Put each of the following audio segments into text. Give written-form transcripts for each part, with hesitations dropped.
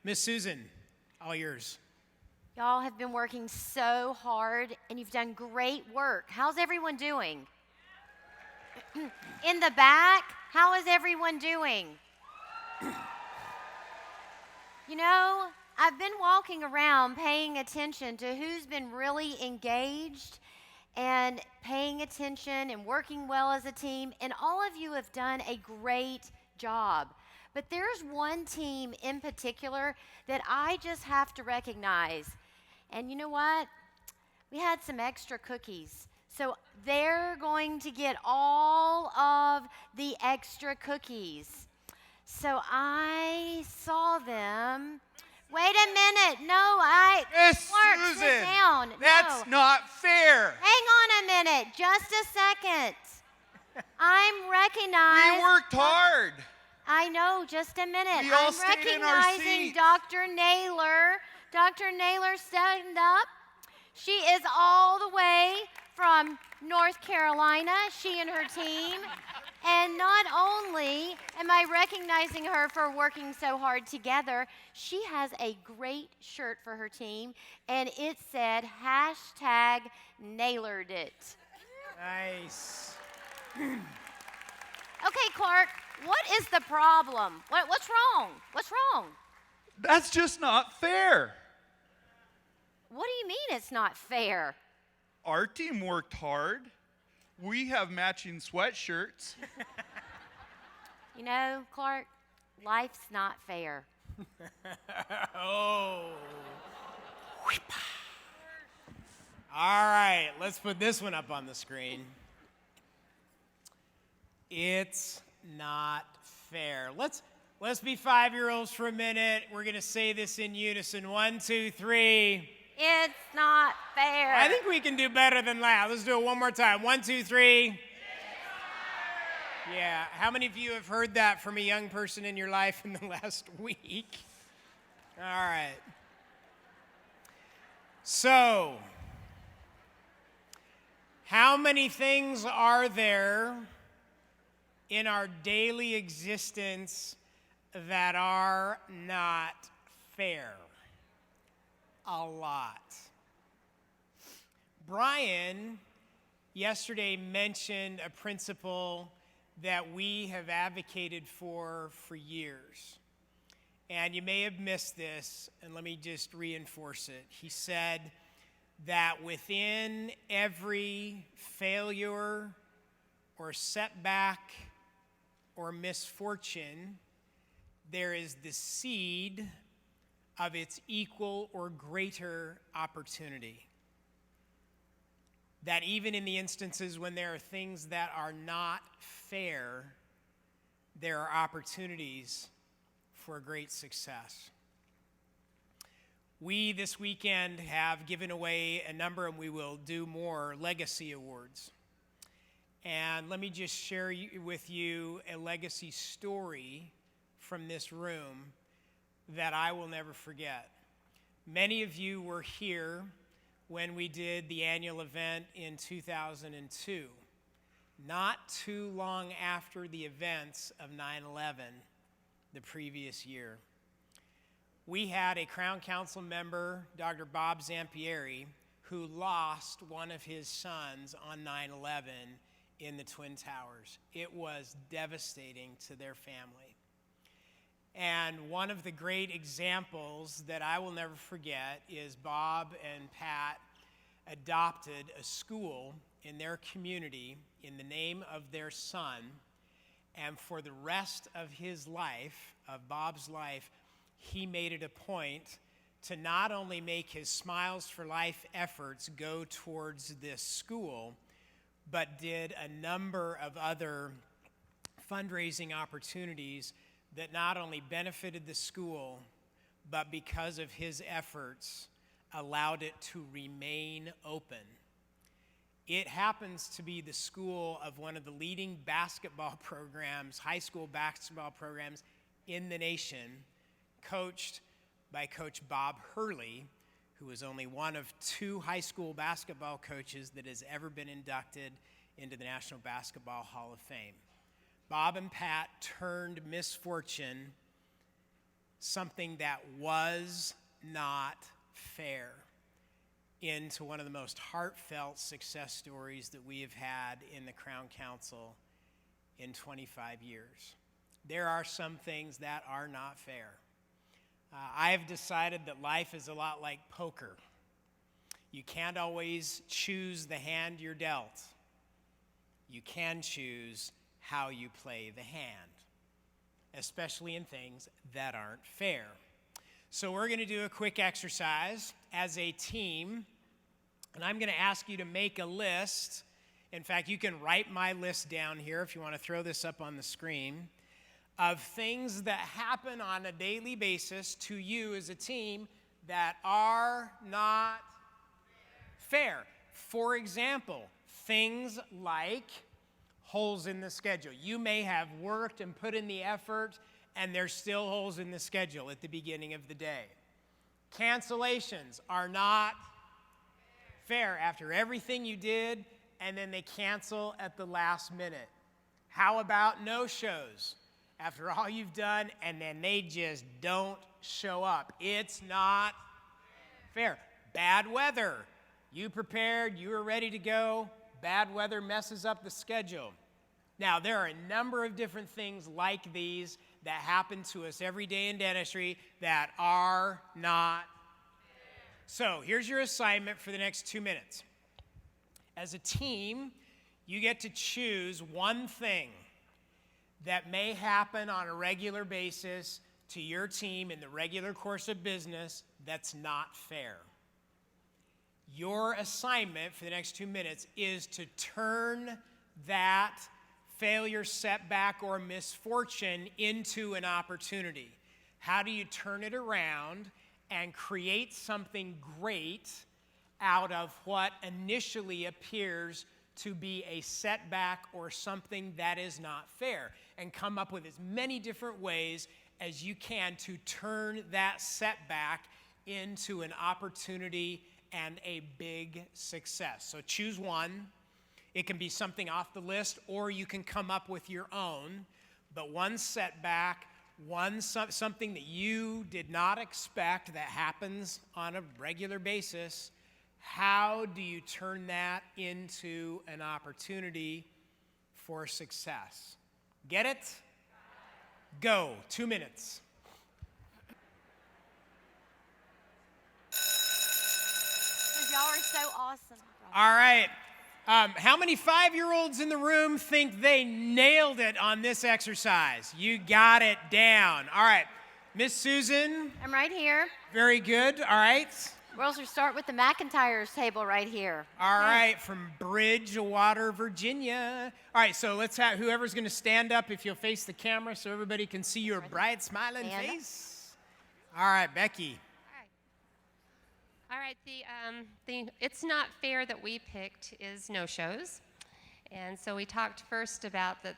Miss Susan, all yours. Y'all have been working so hard, and you've done great work. How's everyone doing? In the back, how is everyone doing? You know, I've been walking around paying attention to who's been really engaged and paying attention and working well as a team, and all of you have done a great job. But there's one team in particular that I just have to recognize. And you know what? We had some extra cookies. So they're going to get all of the extra cookies. So I saw them. Wait a minute. No, Miss Clark, Susan, sit down. that's No. not fair. Hang on a minute. Just a second. I'm recognizing. We worked hard. I know, just a minute. We all I'm stayed in our recognizing seats. Dr. Naylor. Dr. Naylor, stand up. She is all the way from North Carolina, she and her team. And not only am I recognizing her for working so hard together, she has a great shirt for her team, and it said #Nailered it. Nice. Okay, Clark, what is the problem? What's wrong? What's wrong? That's just not fair. What do you mean it's not fair? Our team worked hard. We have matching sweatshirts. You know, Clark, life's not fair. Oh. All right, let's put this one up on the screen. It's not fair. Let's be 5-year-olds for a minute. We're going to say this in unison. 1, 2, 3. It's not fair. I think we can do better than that. Let's do it one more time. 1, 2, 3. Yeah. How many of you have heard that from a young person in your life in the last week? All right. So, how many things are there in our daily existence that are not fair? A lot. Brian yesterday mentioned a principle that we have advocated for years. And you may have missed this, and let me just reinforce it. He said that within every failure or setback or misfortune, there is the seed of its equal or greater opportunity. That even in the instances when there are things that are not fair, there are opportunities for great success. We this weekend have given away a number, and we will do more, legacy awards. And let me just share with you a legacy story from this room that I will never forget. Many of you were here when we did the annual event in 2002, not too long after the events of 9/11 the previous year. We had a Crown Council member, Dr. Bob Zampieri, who lost one of his sons on 9/11 in the Twin Towers. It was devastating to their family. And one of the great examples that I will never forget is Bob and Pat adopted a school in their community in the name of their son. And for the rest of his life, of Bob's life, he made it a point to not only make his Smiles for Life efforts go towards this school, but did a number of other fundraising opportunities that not only benefited the school, but because of his efforts, allowed it to remain open. It happens to be the school of one of the leading basketball programs, high school basketball programs in the nation, coached by Coach Bob Hurley, who is only one of 2 high school basketball coaches that has ever been inducted into the National Basketball Hall of Fame. Bob and Pat turned misfortune something that was not fair into one of the most heartfelt success stories that we have had in the Crown Council in 25 years. There are some things that are not fair. I have decided that life is a lot like poker. You can't always choose the hand you're dealt. You can choose how you play the hand, especially in things that aren't fair. So we're going to do a quick exercise as a team, and I'm going to ask you to make a list. In fact, you can write my list down here if you want to throw this up on the screen, of things that happen on a daily basis to you as a team that are not fair. For example, things like holes in the schedule. You may have worked and put in the effort, and there's still holes in the schedule at the beginning of the day. Cancellations are not fair after everything you did, and then they cancel at the last minute. How about no-shows? After all you've done, and then they just don't show up. It's not fair. Bad weather. You prepared, you were ready to go. Bad weather messes up the schedule. Now, there are a number of different things like these that happen to us every day in dentistry that are not fair. So, here's your assignment for the next 2 minutes. As a team, you get to choose one thing that may happen on a regular basis to your team in the regular course of business that's not fair. Your assignment for the next 2 minutes is to turn that failure, setback, or misfortune into an opportunity. How do you turn it around and create something great out of what initially appears to be a setback or something that is not fair, and come up with as many different ways as you can to turn that setback into an opportunity and a big success. So choose one. It can be something off the list, or you can come up with your own. But one setback, something that you did not expect that happens on a regular basis, how do you turn that into an opportunity for success? Get it? Go. 2 minutes. Y'all are so awesome. All right. How many 5-year-olds in the room think they nailed it on this exercise? You got it down. All right. Miss Susan. I'm right here. Very good. All right. We'll start with the McIntyre's table right here. All right. From Bridgewater, Virginia. All right. So let's have whoever's going to stand up, if you'll face the camera so everybody can see your bright, smiling face. All right, Becky. All right, the it's not fair that we picked is no-shows. And so we talked first about that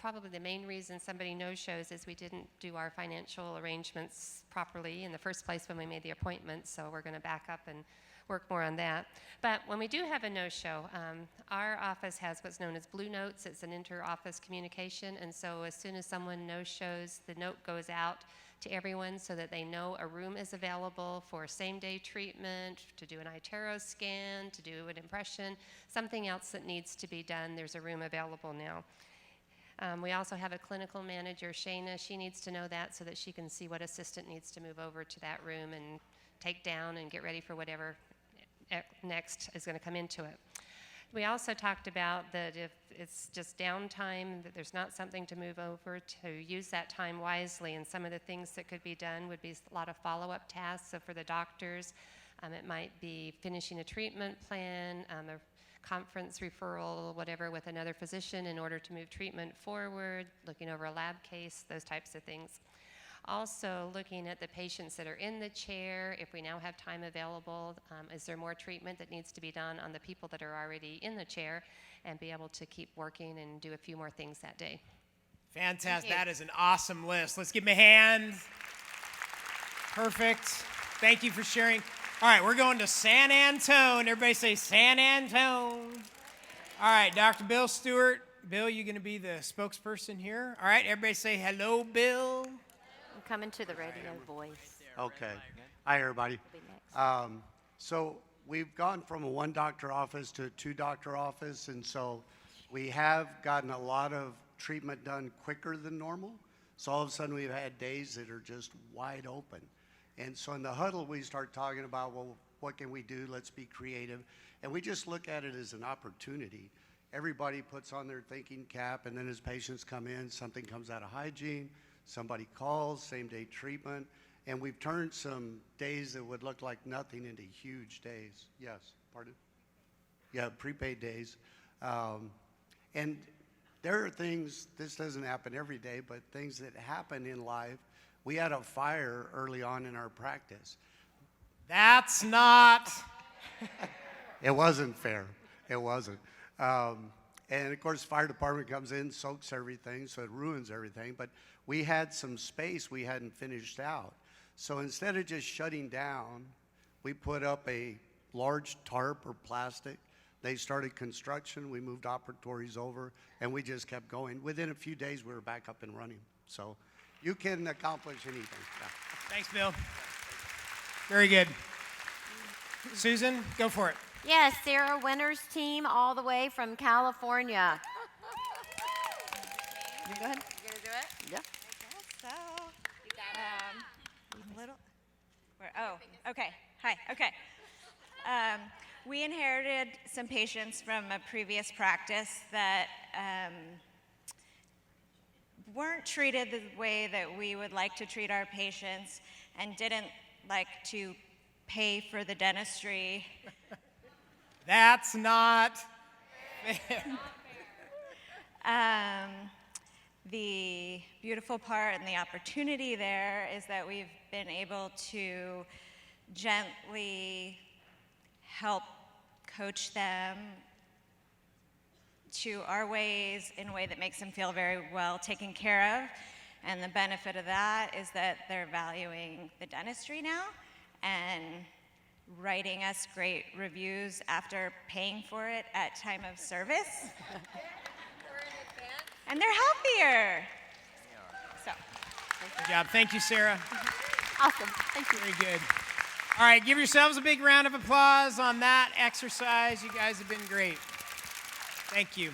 probably the main reason somebody no-shows is we didn't do our financial arrangements properly in the first place when we made the appointment, so we're going to back up and work more on that. But when we do have a no-show, our office has what's known as Blue Notes. It's an inter-office communication, and so as soon as someone no-shows, the note goes out to everyone so that they know a room is available for same-day treatment, to do an iTero scan, to do an impression, something else that needs to be done. There's a room available now. We also have a clinical manager, Shayna. She needs to know that so that she can see what assistant needs to move over to that room and take down and get ready for whatever next is going to come into it. We also talked about that if it's just downtime, that there's not something to move over, to use that time wisely. And some of the things that could be done would be a lot of follow-up tasks. So for the doctors, it might be finishing a treatment plan, a conference referral, whatever, with another physician in order to move treatment forward, looking over a lab case, those types of things. Also looking at the patients that are in the chair, if we now have time available, is there more treatment that needs to be done on the people that are already in the chair, and be able to keep working and do a few more things that day. Fantastic. That is an awesome list. Let's give him a hand. Perfect. Thank you for sharing. All right, we're going to San Antone. Everybody say San Antone. All right, Dr. Bill Stewart. Bill, you going to be the spokesperson here? All right, everybody say hello, Bill. coming to the radio voice. Okay. Hi, everybody. Will be next. So we've gone from a one doctor office to a two doctor office, and so we have gotten a lot of treatment done quicker than normal. So all of a sudden we've had days that are just wide open. And so in the huddle, we start talking about, well, what can we do? Let's be creative. And we just look at it as an opportunity. Everybody puts on their thinking cap, and then as patients come in, something comes out of hygiene, somebody calls, same day treatment, and we've turned some days that would look like nothing into huge days. Yes, pardon? Yeah, prepaid days. And there are things, this doesn't happen every day, but things that happen in life. We had a fire early on in our practice. That's not. It wasn't fair. It wasn't. And of course, fire department comes in, soaks everything, so it ruins everything. But we had some space we hadn't finished out. So instead of just shutting down, we put up a large tarp or plastic. They started construction. We moved operatories over, and we just kept going. Within a few days, we were back up and running. So you can accomplish anything. Yeah. Thanks, Bill. Very good. Susan, go for it. Yes, Sarah Winter's team all the way from California. You go ahead. You gonna do it? Yeah. So, a little. Okay. Hi. Okay. We inherited some patients from a previous practice that weren't treated the way that we would like to treat our patients, and didn't like to pay for the dentistry. That's not. The beautiful part and the opportunity there is that we've been able to gently help coach them to our ways in a way that makes them feel very well taken care of. And the benefit of that is that they're valuing the dentistry now and writing us great reviews after paying for it at time of service. And they're healthier. So. Good job. Thank you, Sarah. Awesome. Thank you. Very good. All right, give yourselves a big round of applause on that exercise. You guys have been great. Thank you.